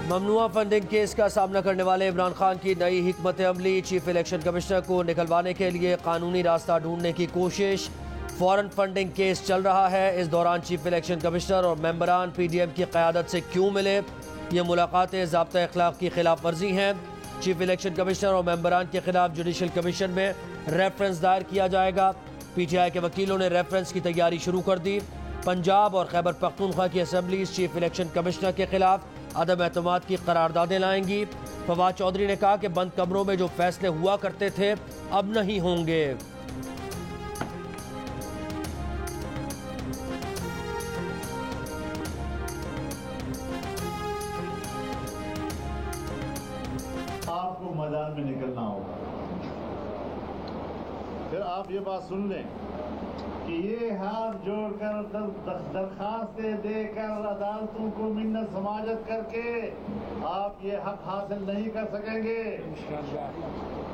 ममनुआ funding case का सामना करने वाले इमरान खान की नई हिकमत अमली। चीफ इलेक्शन कमिश्नर को निकलवाने के लिए कानूनी रास्ता ढूंढने की कोशिश। फॉरेन फंडिंग केस चल रहा है। इस दौरान चीफ इलेक्शन कमिश्नर और मेंबरान पीडीएम की क़यादत से क्यों मिले? ये मुलाकातें ज़ाब्ता अखलाक की खिलाफ वर्जी हैं। चीफ इलेक्शन कमिश्नर और मेंबरान के खिलाफ जुडिशल कमीशन में रेफरेंस दायर किया जाएगा। पीटीआई के वकीलों ने रेफरेंस की तैयारी शुरू कर दी। पंजाब और खैबर पख्तूनख्वा की असम्बलीज चीफ इलेक्शन कमिश्नर के खिलाफ अदम एतमाद की करारदादें लाएंगी। फवाद चौधरी ने कहा कि बंद कमरों में जो फैसले हुआ करते थे अब नहीं होंगे। आपको मैदान में निकलना होगा। फिर आप ये बात सुन लें कि ये हाथ जोड़कर दरखास्तें देकर अदालतों को मिन्नत समाजत करके आप ये हक हासिल नहीं कर सकेंगे।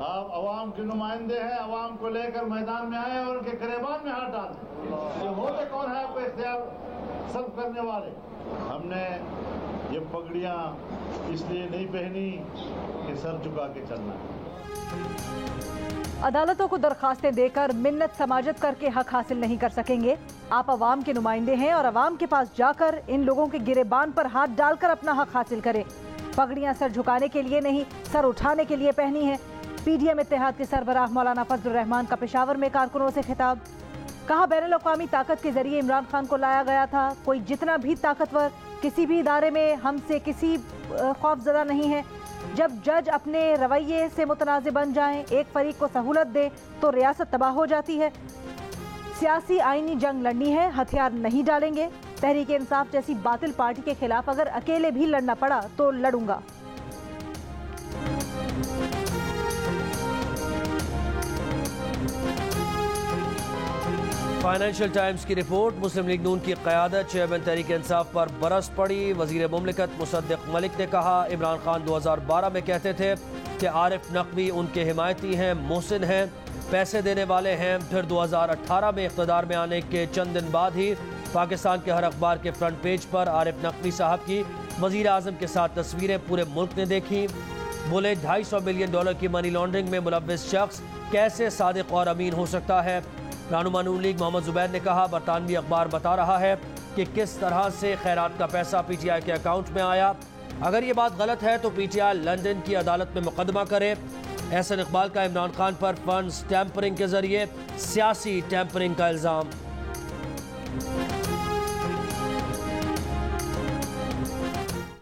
आप अवाम के नुमाइंदे हैं, अवाम को लेकर मैदान में आए और उनके गिरेबान में हाथ डाल दें। ये होते कौन है आपको इख्तियार सर्व करने वाले? हमने ये पगड़ियाँ इसलिए नहीं पहनी कि सर झुका के चलना है। अदालतों को दरखास्तें देकर मिन्नत समाजत करके हक हासिल नहीं कर सकेंगे। आप अवाम के नुमाइंदे हैं और अवाम के पास जाकर इन लोगों के गिरेबान पर हाथ डालकर अपना हक हासिल करें। पगड़ियां सर झुकाने के लिए नहीं, सर उठाने के लिए पहनी है। पीडीएम इत्तेहाद के सरबराह मौलाना फजलुर रहमान का पेशावर में कारकुनों से खिताब। कहा, बैनुल अक़वामी ताकत के जरिए इमरान खान को लाया गया था। कोई जितना भी ताकतवर किसी भी इदारे में हमसे किसी खौफजदा नहीं है। जब जज अपने रवैये से मुतनाज़े बन जाएं, एक फरीक को सहूलत दे तो रियासत तबाह हो जाती है। सियासी आईनी जंग लड़नी है, हथियार नहीं डालेंगे। तहरीक इंसाफ जैसी बातिल पार्टी के खिलाफ अगर अकेले भी लड़ना पड़ा तो लड़ूंगा। फाइनेंशियल टाइम्स की रिपोर्ट। मुस्लिम लीग नून की क़यादत चेयरमैन तहरीक इंसाफ पर बरस पड़ी। वज़ीर मुमलिकत मुसद्दिक़ मलिक ने कहा, इमरान खान 2012 में कहते थे कि आरिफ नकवी उनके हिमायती हैं, मोहसिन हैं, पैसे देने वाले हैं। फिर 2018 में इक़्तिदार में आने के चंद दिन बाद ही पाकिस्तान के हर अखबार के फ्रंट पेज पर आरिफ नकवी साहब की वज़ीर आज़म के साथ तस्वीरें पूरे मुल्क ने देखी। बोले, $250 मिलियन की मनी लॉन्ड्रिंग में मुलव्विस शख्स कैसे सादिक और अमीन हो सकता है? रहनुमा नून लीग मोहम्मद जुबैर ने कहा, बरतानवी अखबार बता रहा है कि किस तरह से खैरात का पैसा पीटीआई के अकाउंट में आया। अगर ये बात गलत है तो पीटीआई लंदन की अदालत में मुकदमा करे। एहसन इकबाल का इमरान खान पर फंड्स टैंपरिंग के जरिए सियासी टैंपरिंग का इल्जाम।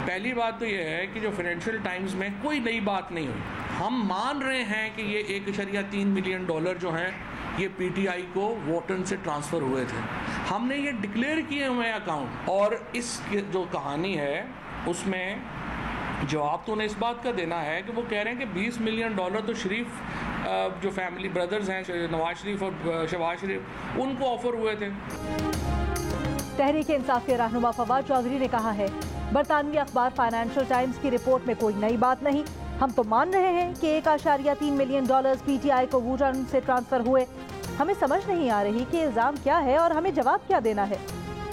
पहली बात तो यह है कि जो फाइनेंशियल टाइम्स में कोई नई बात नहीं हुई। हम मान रहे हैं कि ये $1.3 मिलियन जो हैं ये पीटीआई को वोटन से ट्रांसफ़र हुए थे। हमने ये डिक्लेयर किए हुए हैं अकाउंट। और इस जो कहानी है उसमें जवाब तो उन्हें इस बात का देना है कि वो कह रहे हैं कि $20 मिलियन तो शरीफ जो फैमिली ब्रदर्स हैं, नवाज शरीफ और शहबाज शरीफ, उनको ऑफर हुए थे। तहरीक इंसाफ के रहनुमा फवाद चौधरी ने कहा है, बरतानवी अखबार फाइनेंशियल टाइम्स की रिपोर्ट में कोई नई बात नहीं। हम तो मान रहे हैं कि $1.3 मिलियन पीटीआई को वोटन से ट्रांसफर हुए। हमें समझ नहीं आ रही कि इल्ज़ाम क्या है और हमें जवाब क्या देना है।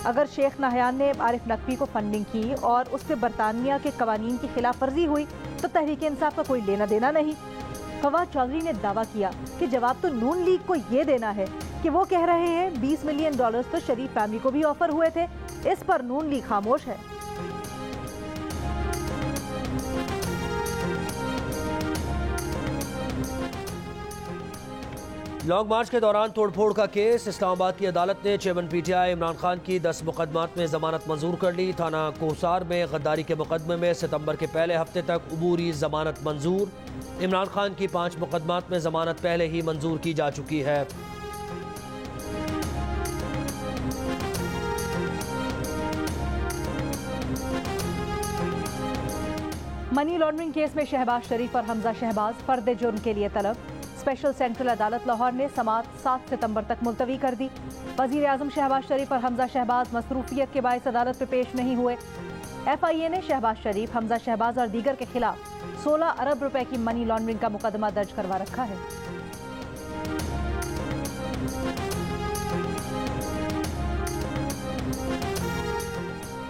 अगर शेख नाहयान ने आरिफ नकवी को फंडिंग की और उससे बरतानिया के कवानीन की खिलाफ वर्जी हुई तो तहरीक इंसाफ का कोई लेना देना नहीं। फवाद चौधरी ने दावा किया कि जवाब तो नून लीग को ये देना है कि वो कह रहे हैं $20 मिलियन तो शरीफ फैमिली को भी ऑफर हुए थे। इस पर नून लीग खामोश है। लॉन्ग मार्च के दौरान तोड़फोड़ का केस। इस्लामाबाद की अदालत ने चेयरमैन पीटीआई इमरान खान की 10 मुकदमात में जमानत मंजूर कर ली। थाना कोहसार में गद्दारी के मुकदमे में सितंबर के पहले हफ्ते तक अबूरी जमानत मंजूर। इमरान खान की 5 मुकदमात में जमानत पहले ही मंजूर की जा चुकी है। मनी लॉन्ड्रिंग केस में शहबाज शरीफ और हमजा शहबाज फर्द जुर्म के लिए तलब। स्पेशल सेंट्रल अदालत लाहौर ने समाअत 7 सितंबर तक मुलतवी कर दी। वज़ीर आज़म शहबाज शरीफ और हमजा शहबाज मसरूफियत के बायस अदालत में पेश नहीं हुए। FIA ने शहबाज शरीफ, हमजा शहबाज और दीगर के खिलाफ 16 अरब रुपए की मनी लॉन्ड्रिंग का मुकदमा दर्ज करवा रखा है।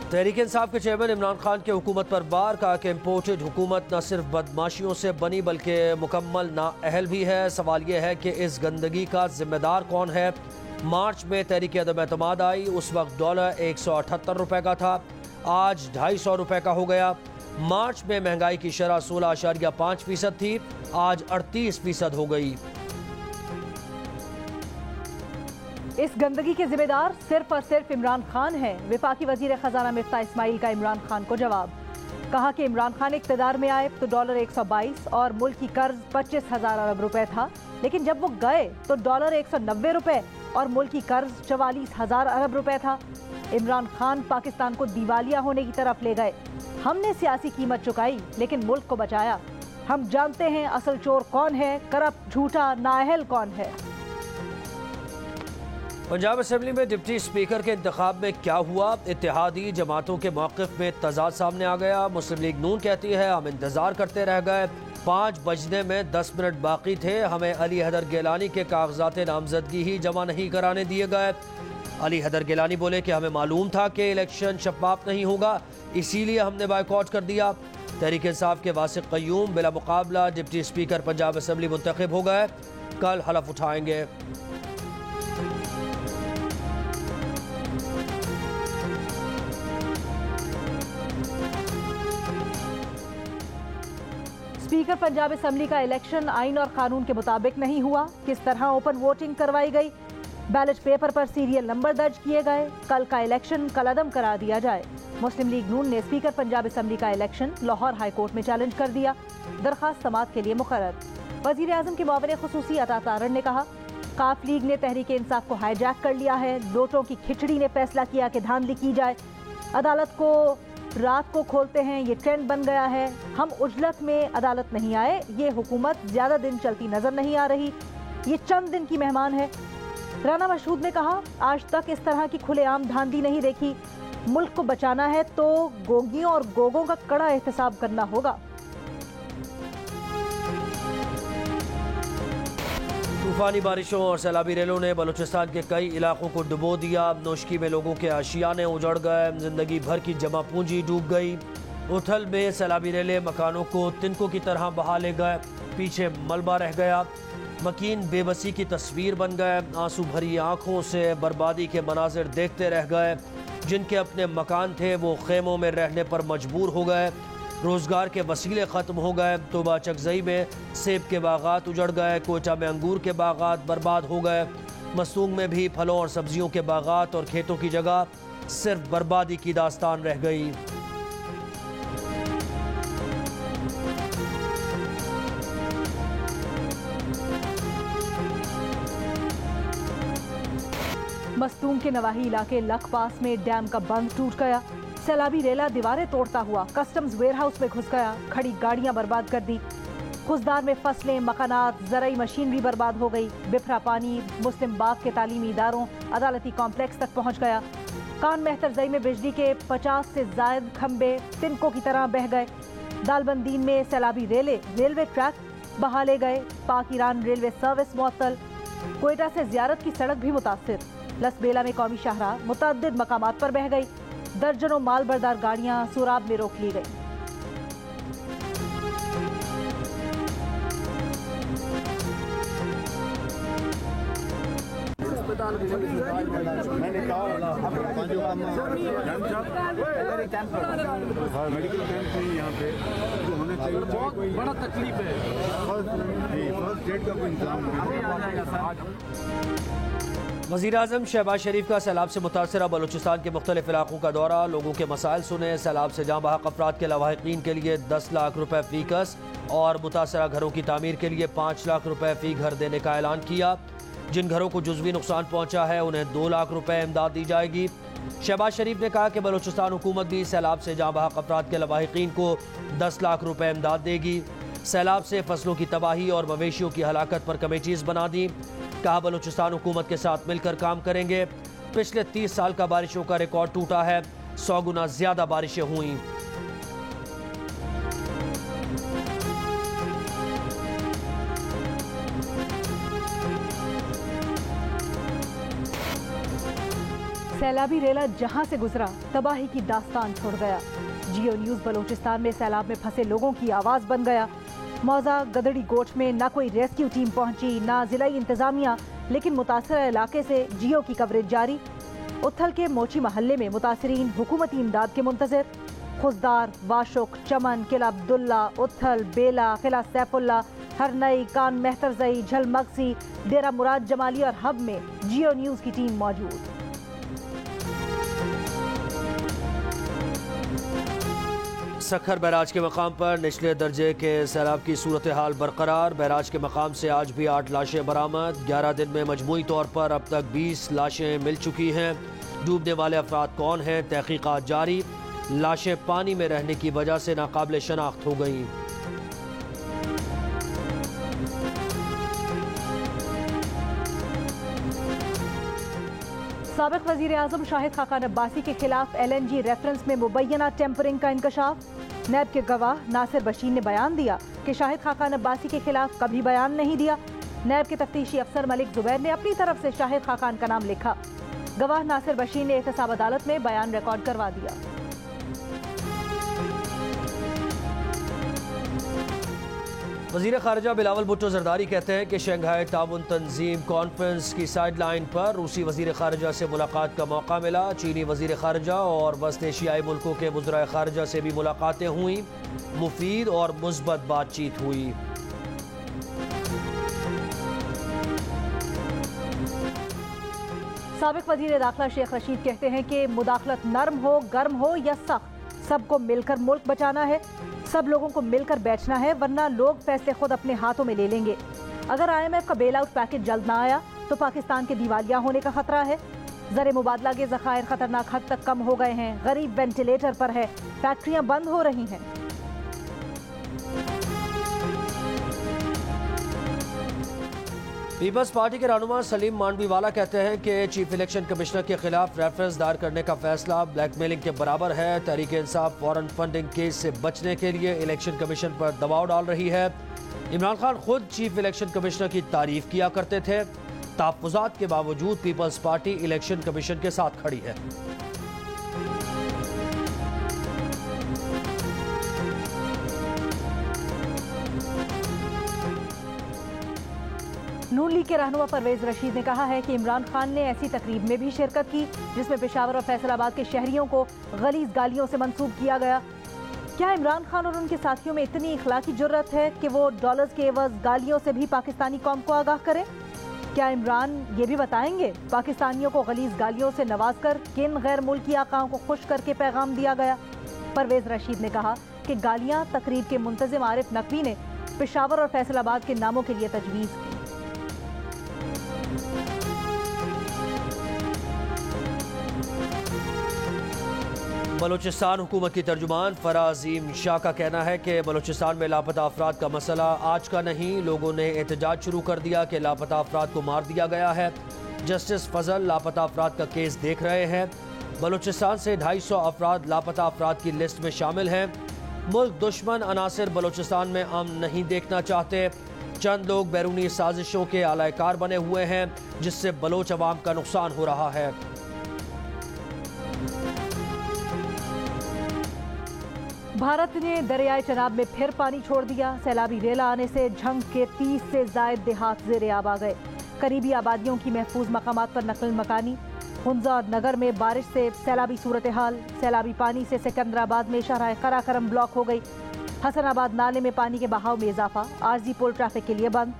तहरीक इंसाफ के चेयरमैन इमरान खान की हुकूमत पर बार, कहा कि इम्पोर्टेड हुकूमत न सिर्फ बदमाशियों से बनी बल्कि मुकम्मल नाअहल भी है। सवाल यह है कि इस गंदगी का जिम्मेदार कौन है। मार्च में तहरीक अदम एतमाद आई, उस वक्त डॉलर 178 रुपए का था, आज 250 रुपए का हो गया। मार्च में महंगाई की शरह 16.5% थी, आज 38% हो गई। इस गंदगी के जिम्मेदार सिर्फ और सिर्फ इमरान खान है। वफाकी वजीर खजाना मिफ्ता इस्माइल का इमरान खान को जवाब, कहा कि इमरान खान इक़्तिदार में आए तो डॉलर 122 और मुल्क की कर्ज 25,000 अरब रुपए था, लेकिन जब वो गए तो डॉलर 190 रुपए और मुल्क की कर्ज 44,000 अरब रुपए था। इमरान खान पाकिस्तान को दिवालिया होने की तरफ ले गए। हमने सियासी कीमत चुकाई लेकिन मुल्क को बचाया। हम जानते हैं असल चोर कौन है, करप्ट, झूठा, नाअहल कौन है। पंजाब असेंबली में डिप्टी स्पीकर के इंतखाब में क्या हुआ, इत्तेहादी जमातों के मौक़िफ़ में तजाद सामने आ गया। मुस्लिम लीग नून कहती है हम इंतज़ार करते रह गए, 5 बजने में 10 मिनट बाकी थे, हमें अली हैदर गिलानी के कागजात नामजदगी ही जमा नहीं कराने दिए गए। अली हैदर गिलानी बोले कि हमें मालूम था कि इलेक्शन शफाफ नहीं होगा, इसीलिए हमने बायकॉट कर दिया। तहरीक इंसाफ के वासिक क़य्यूम बिला मुकाबला डिप्टी स्पीकर पंजाब असेंबली मुंतखब हो गए, कल हलफ उठाएंगे। स्पीकर पंजाब असेंबली का इलेक्शन आइन और कानून के मुताबिक नहीं हुआ। किस तरह ओपन वोटिंग करवाई गई, बैलेट पेपर पर सीरियल नंबर दर्ज किए गए। कल का इलेक्शन कलअदम करा दिया जाए। मुस्लिम लीग नून ने स्पीकर पंजाब असेंबली का इलेक्शन लाहौर हाई कोर्ट में चैलेंज कर दिया, दरखास्त समाअत के लिए मुकर्रर। वजीर आजम के मुआविन खुसूसी अता तारण ने कहा, काफ लीग ने तहरीक इंसाफ को हाईजैक कर लिया है। नोटों की खिचड़ी ने फैसला किया कि धांधली की जाए, अदालत को रात को खोलते हैं, ये ट्रेंड बन गया है। हम उजलत में अदालत नहीं आए, ये हुकूमत ज्यादा दिन चलती नजर नहीं आ रही, ये चंद दिन की मेहमान है। राना मशहूद ने कहा, आज तक इस तरह की खुलेआम धांधली नहीं देखी। मुल्क को बचाना है तो गोगियों और गोगों का कड़ा एहतसाब करना होगा। तूफानी बारिशों और सैलाबी रेलों ने बलूचिस्तान के कई इलाकों को डुबो दिया। नौशकी में लोगों के आशियाने उजड़ गए, जिंदगी भर की जमा पूंजी डूब गई। उथल में सैलाबी रेलें मकानों को तिनकों की तरह बहा ले गए, पीछे मलबा रह गया। मकीन बेबसी की तस्वीर बन गए, आंसू भरी आंखों से बर्बादी के मनाजिर देखते रह गए। जिनके अपने मकान थे वो खेमों में रहने पर मजबूर हो गए, रोज़गार के वसीले ख़त्म हो गए। तोबा चकजई में सेब के बागात उजड़ गए, कोयटा में अंगूर के बागात बर्बाद हो गए। मसूंग में भी फलों और सब्जियों के बागात और खेतों की जगह सिर्फ बर्बादी की दास्तान रह गई। मस्तूम के नवाही इलाके लख पास में डैम का बंद टूट गया। सैलाबी रेला दीवारें तोड़ता हुआ कस्टम्स वेयरहाउस में घुस गया, खड़ी गाड़ियां बर्बाद कर दी। खुशदार में फसलें, मकानात, ज़राई मशीनरी बर्बाद हो गई। बिफरा पानी मुस्लिम बाग के तालीमी इदारों, अदालती कॉम्प्लेक्स तक पहुंच गया। कान मेहतरजई में बिजली के 50 से जायद खंबे तिनकों की तरह बह गए। दालबंदीन में सैलाबी रेलवे ट्रैक बहा ले गए। पाक ईरान रेलवे सर्विस मुअत्तल। कोयटा से ज़ियारत की सड़क भी मुतासिर। लसबेला में कौमी शाहराह मुतअद्दिद मकामात पर बह गई। दर्जनों माल बरदार गाड़ियां सुराब में रोक ली गई। मैंने कहा मेडिकल कैंप नहीं यहाँ पे जो होने चाहिए, बहुत बड़ा तकलीफ है। फर्स्ट डेट का कोई इंतजाम। वज़ीर आज़म शहबाज शरीफ का सैलाब से मुतासरा बलूचिस्तान के मुख्तलिफ इलाकों का दौरा, लोगों के मसाइल सुने। सैलाब से जाँ बहक अफराद के लवाहिकीन के लिए 10 लाख रुपए फी कस और मुतासरा घरों की तामीर के लिए 5 लाख रुपए फी घर देने का ऐलान किया। जिन घरों को जुज़वी नुकसान पहुँचा है उन्हें 2 लाख रुपए इमदाद दी जाएगी। शहबाज शरीफ ने कहा कि बलूचिस्तान हुकूमत भी सैलाब से जाँ बहक अफराद के लवाहिकीन को 10 लाख रुपए इमदाद देगी। सैलाब से फसलों की तबाही और मवेशियों की हलाकत पर कमेटीज़ बना दी। कहा बलूचिस्तान हुकूमत के साथ मिलकर काम करेंगे। पिछले 30 साल का बारिशों का रिकॉर्ड टूटा है, 100 गुना ज्यादा बारिशें हुई। सैलाबी रेला जहां से गुजरा तबाही की दास्तान छोड़ गया। जियो न्यूज बलोचिस्तान में सैलाब में फंसे लोगों की आवाज बन गया। मौजा गदड़ी गोठ में ना कोई रेस्क्यू टीम पहुंची, ना जिलाई इंतजामिया, लेकिन मुतासरा इलाके से जियो की कवरेज जारी। उथल के मोची महल्ले में मुतासरीन हुकूमती इमदाद के मुंतजर। खुजदार, वाशुक, चमन, किला अब्दुल्ला, उथल, बेला, किला सैफुल्ला, हरनई, कान मेहतरजई, झलमगसी, डेरा मुराद जमाली और हब में जियो न्यूज की टीम मौजूद। सखर बैराज के मकाम पर निचले दर्जे के सैलाब की सूरत हाल बरकरार। बैराज के मकाम से आज भी 8 लाशें बरामद। 11 दिन में मजमूई तौर पर अब तक 20 लाशें मिल चुकी हैं। डूबने वाले अफराद कौन हैं, तहकीकात जारी। लाशें पानी में रहने की वजह से नाकाबिले शनाख्त हो गईं। साबिक वजीर आजम शाहिद खाकान अब्बासी के खिलाफ LNG रेफरेंस में मुबैना टेम्परिंग का इंकशाफ। नैब के गवाह नासिर बशीर ने बयान दिया कि शाहिद खाकान अब्बासी के खिलाफ कभी बयान नहीं दिया। नैब के तफ्तीशी अफसर मलिक जुबैर ने अपनी तरफ से शाहिद खाकान का नाम लिखा। गवाह नासिर बशीर ने एहतसाब अदालत में बयान रिकॉर्ड करवा दिया। वज़ीर ख़ारिजा बिलावल भुट्टो ज़रदारी कहते हैं कि शंघाई ताउन तंजीम कॉन्फ्रेंस की साइड लाइन पर रूसी वज़ीर ख़ारिजा से मुलाकात का मौका मिला। चीनी वज़ीर ख़ारिजा और वस्त एशियाई मुल्कों के वज़राए ख़ारिजा से भी मुलाकातें हुई। मुफीद और मुस्बत बातचीत हुई। साबिक वज़ीर दाखिला शेख रशीद कहते हैं कि मुदाखलत नर्म हो, गर्म हो या सख्त, सबको मिलकर मुल्क बचाना है। सब लोगों को मिलकर बैठना है, वरना लोग फैसले खुद अपने हाथों में ले लेंगे। अगर IMF का बेल आउट पैकेज जल्द ना आया तो पाकिस्तान के दिवालिया होने का खतरा है। ज़र मुबादला के ज़खायर खतरनाक हद तक कम हो गए हैं। गरीब वेंटिलेटर पर है, फैक्ट्रियां बंद हो रही हैं। पीपल्स पार्टी के रहनुमा सलीम मांडवीवाला कहते हैं कि चीफ इलेक्शन कमिश्नर के खिलाफ रेफरेंस दायर करने का फैसला ब्लैकमेलिंग के बराबर है। Tehreek Insaf foreign funding case से बचने के लिए इलेक्शन कमीशन पर दबाव डाल रही है। इमरान खान खुद चीफ इलेक्शन कमिश्नर की तारीफ किया करते थे। तहफ़्फ़ुज़ात के बावजूद पीपल्स पार्टी इलेक्शन कमीशन के साथ खड़ी है। नून लीग के रहनुमा परवेज रशीद ने कहा है कि इमरान खान ने ऐसी तकरीब में भी शिरकत की जिसमें पेशावर और फैसलाबाद के शहरियों को गलीज गालियों से मंसूब किया गया। क्या इमरान खान और उनके साथियों में इतनी इखलाकी जुर्रत है कि वो डॉलर्स के एवज गालियों से भी पाकिस्तानी कौम को आगाह करें? क्या इमरान ये भी बताएंगे पाकिस्तानियों को गलीज गालियों से नवाज कर किन गैर मुल्की आकाओं को खुश करके पैगाम दिया गया? परवेज रशीद ने कहा कि गालियाँ तकरीब के मुंतजिम आरिफ नकवी ने पेशावर और फैसलाबाद के नामों के लिए तजवीज़ की। बलूचिस्तान हुकूमत की तर्जुमान फराजीम शाह का कहना है कि बलूचिस्तान में लापता अफराद का मसला आज का नहीं। लोगों ने एहतजाज शुरू कर दिया कि लापता अफराद को मार दिया गया है। जस्टिस फजल लापता अफराद का केस देख रहे हैं। बलूचिस्तान से 250 अफराद लापता अफराद की लिस्ट में शामिल हैं। मुल्क दुश्मन अनासिर बलूचिस्तान में अमन नहीं देखना चाहते। चंद लोग बैरूनी साजिशों के आलाकार बने हुए हैं जिससे बलोच अवाम का नुकसान हो रहा है। भारत ने दरियाए चनाब में फिर पानी छोड़ दिया। सैलाबी रेला आने से झंग के 30 से जायद देहात ज़ेर-ए-आब आ गए। करीबी आबादियों की महफूज मकामात पर नकल मकानी। हुंजा और नगर में बारिश से सैलाबी सूरत हाल। सैलाबी पानी से सिकंदराबाद में शहर कराकरम ब्लॉक हो गई। हसनाबाद नाले में पानी के बहाव में इजाफा। आरजी पुल ट्रैफिक के लिए बंद।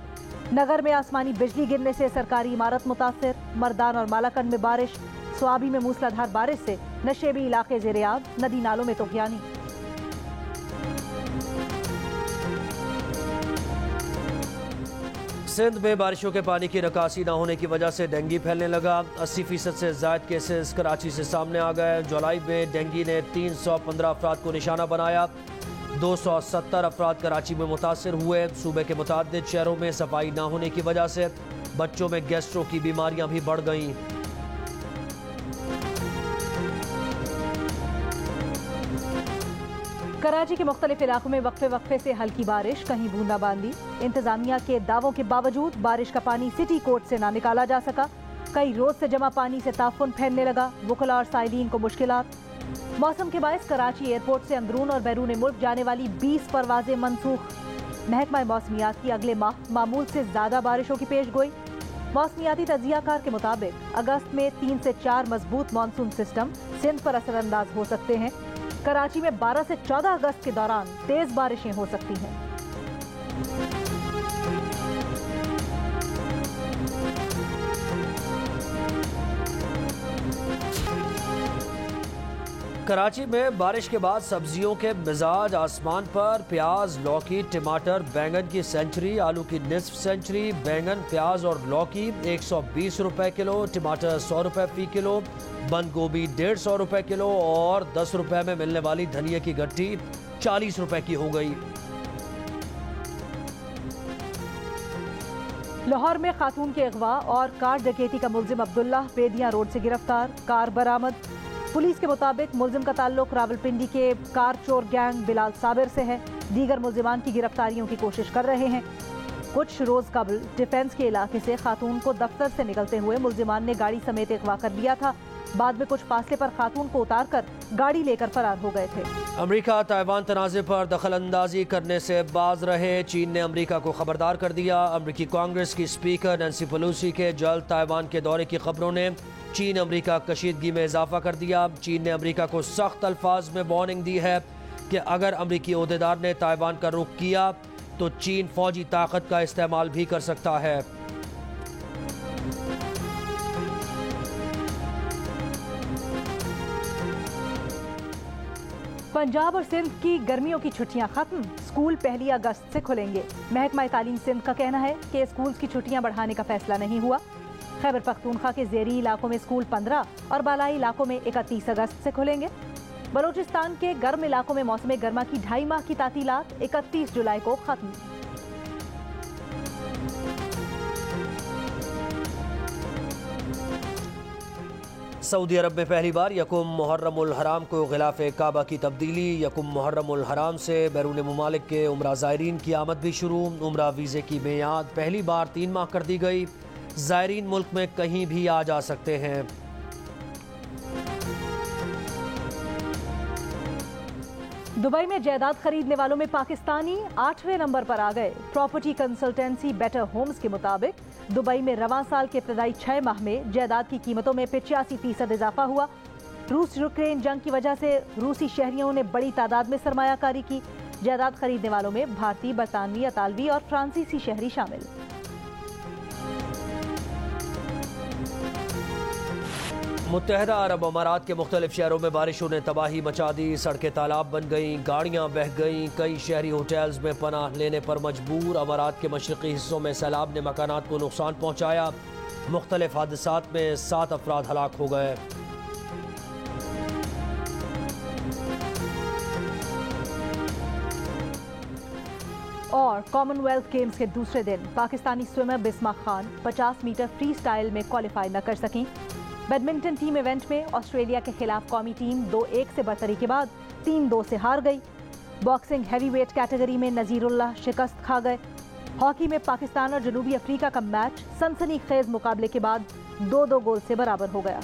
नगर में आसमानी बिजली गिरने से सरकारी इमारत मुतासर। मर्दान और मालाकंड में बारिश। स्वाबी में मूसलाधार बारिश से नशेबी इलाके ज़ेर-ए-आब। नदी नालों में तुग़यानी। सिंध में बारिशों के पानी की निकासी न होने की वजह से डेंगू फैलने लगा। 80% से ज़ायद केसेस कराची से सामने आ गए। जुलाई में डेंगू ने 315 अफराद को निशाना बनाया। 270 अफराद कराची में मुतासर हुए। सूबे के मुतादिद शहरों में सफाई न होने की वजह से बच्चों में गैस्ट्रो की बीमारियां भी बढ़ गईं। कराची के मुख्तलिफ इलाकों में वक्फे वक्फे से हल्की बारिश, कहीं बूंदाबांदी। इंतजामिया के दावों के बावजूद बारिश का पानी सिटी कोर्ट से ना निकाला जा सका। कई रोज से जमा पानी से ताफुन फैलने लगा, वुकला और साइलिन को मुश्किलात। मौसम के बायस कराची एयरपोर्ट से अंदरून और बैरून मुल्क जाने वाली 20 परवाजें मनसूख। महकमा मौसमियात की अगले माह मामूल से ज्यादा बारिशों की पेश गोई। मौसमियाती तजियाकार के मुताबिक अगस्त में 3 से 4 मजबूत मानसून सिस्टम सिंध पर असरअंदाज हो सकते हैं। कराची में 12 से 14 अगस्त के दौरान तेज बारिशें हो सकती हैं। कराची में बारिश के बाद सब्जियों के मिजाज आसमान पर। प्याज, लौकी, टमाटर, बैंगन की सेंचुरी, आलू की निस्फ सेंचुरी। बैंगन, प्याज और लौकी 120 रुपए किलो, टमाटर 100 रुपए फी किलो, बंद गोभी 150 रुपए किलो और 10 रुपए में मिलने वाली धनिया की गट्ठी 40 रुपए की हो गई। लाहौर में खातून के अगवा और कार डकैती का मुलजिम अब्दुल्ला बेदिया रोड से गिरफ्तार, कार बरामद। पुलिस के मुताबिक मुलजिम का ताल्लुक रावलपिंडी के कार चोर गैंग बिलाल साबिर से है। दीगर मुलजिमान की गिरफ्तारियों की कोशिश कर रहे हैं। कुछ रोज कबल डिफेंस के इलाके से खातून को दफ्तर से निकलते हुए मुलजिमान ने गाड़ी समेत अगवा कर लिया था। बाद में कुछ फासले पर खातून को उतार कर गाड़ी लेकर फरार हो गए थे। अमेरिका ताइवान तनाज़े पर दखल अंदाजी करने से बाज रहे। चीन ने अमेरिका को खबरदार कर दिया। अमेरिकी कांग्रेस की स्पीकर नैंसी पेलोसी के जल्द ताइवान के दौरे की खबरों ने चीन अमेरिका कशीदगी में इजाफा कर दिया। चीन ने अमेरिका को सख्त अल्फाज में वार्निंग दी है कि अगर अमेरिकी ओहदेदार ने ताइवान का रुख किया तो चीन फौजी ताकत का इस्तेमाल भी कर सकता है। पंजाब और सिंध की गर्मियों की छुट्टियां खत्म, स्कूल 1 अगस्त से खुलेंगे। महकमा तालीम सिंध का कहना है कि स्कूल की छुट्टियां बढ़ाने का फैसला नहीं हुआ। खैबर पख्तूनख्वा के ज़ेरी इलाकों में स्कूल 15 और बालाई इलाकों में 31 अगस्त से खुलेंगे। बलूचिस्तान के गर्म इलाकों में मौसम गर्मा की 2.5 माह की तातीलात 31 जुलाई को खत्म। सऊदी अरब में पहली बार यकुम मुहर्रमुल हराम को गिलाफ़े काबा की तब्दीली। यकुम मुहर्रमुल हराम से बैरून मुमालिक के उम्रा ज़ायरीन की आमद भी शुरू। उम्रा वीज़े की मियाद पहली बार 3 माह कर दी गई। ज़ायरीन मुल्क में कहीं भी आ जा सकते हैं। दुबई में जायदाद खरीदने वालों में पाकिस्तानी 8वें नंबर पर आ गए। प्रॉपर्टी कंसल्टेंसी बेटर होम्स के मुताबिक दुबई में रवां साल के इब्तदाई 6 माह में जायदाद की कीमतों में 85% इजाफा हुआ। रूस यूक्रेन जंग की वजह से रूसी शहरियों ने बड़ी तादाद में सरमायाकारी की। जायदाद खरीदने वालों में भारतीय, बरतानवी, अतालवी और फ्रांसीसी शहरी शामिल। मुत्तहदा अरब अमारात के मुख्तलिफ शहरों में बारिशों ने तबाही मचा दी। सड़कें तालाब बन गईं, गाड़ियाँ बह गईं। कई शहरी होटल्स में पनाह लेने पर मजबूर। अमारात के मशरकी हिस्सों में सैलाब ने मकानात को नुकसान पहुँचाया। मुख्तलिफ हादसात में 7 अफराद हलाक हो गए। और कॉमनवेल्थ गेम्स के दूसरे दिन Pakistani swimmer Bisma Khan 50 metre freestyle में क्वालिफाई न कर सकीं। बैडमिंटन टीम इवेंट में ऑस्ट्रेलिया के खिलाफ कौमी टीम 2-1 से बरतरी के बाद 3-2 से हार गई। बॉक्सिंग हैवीवेट कैटेगरी में नजीरुल्लाह शिकस्त खा गए। हॉकी में पाकिस्तान और जनूबी अफ्रीका का मैच सनसनीखेज मुकाबले के बाद 2-2 गोल से बराबर हो गया।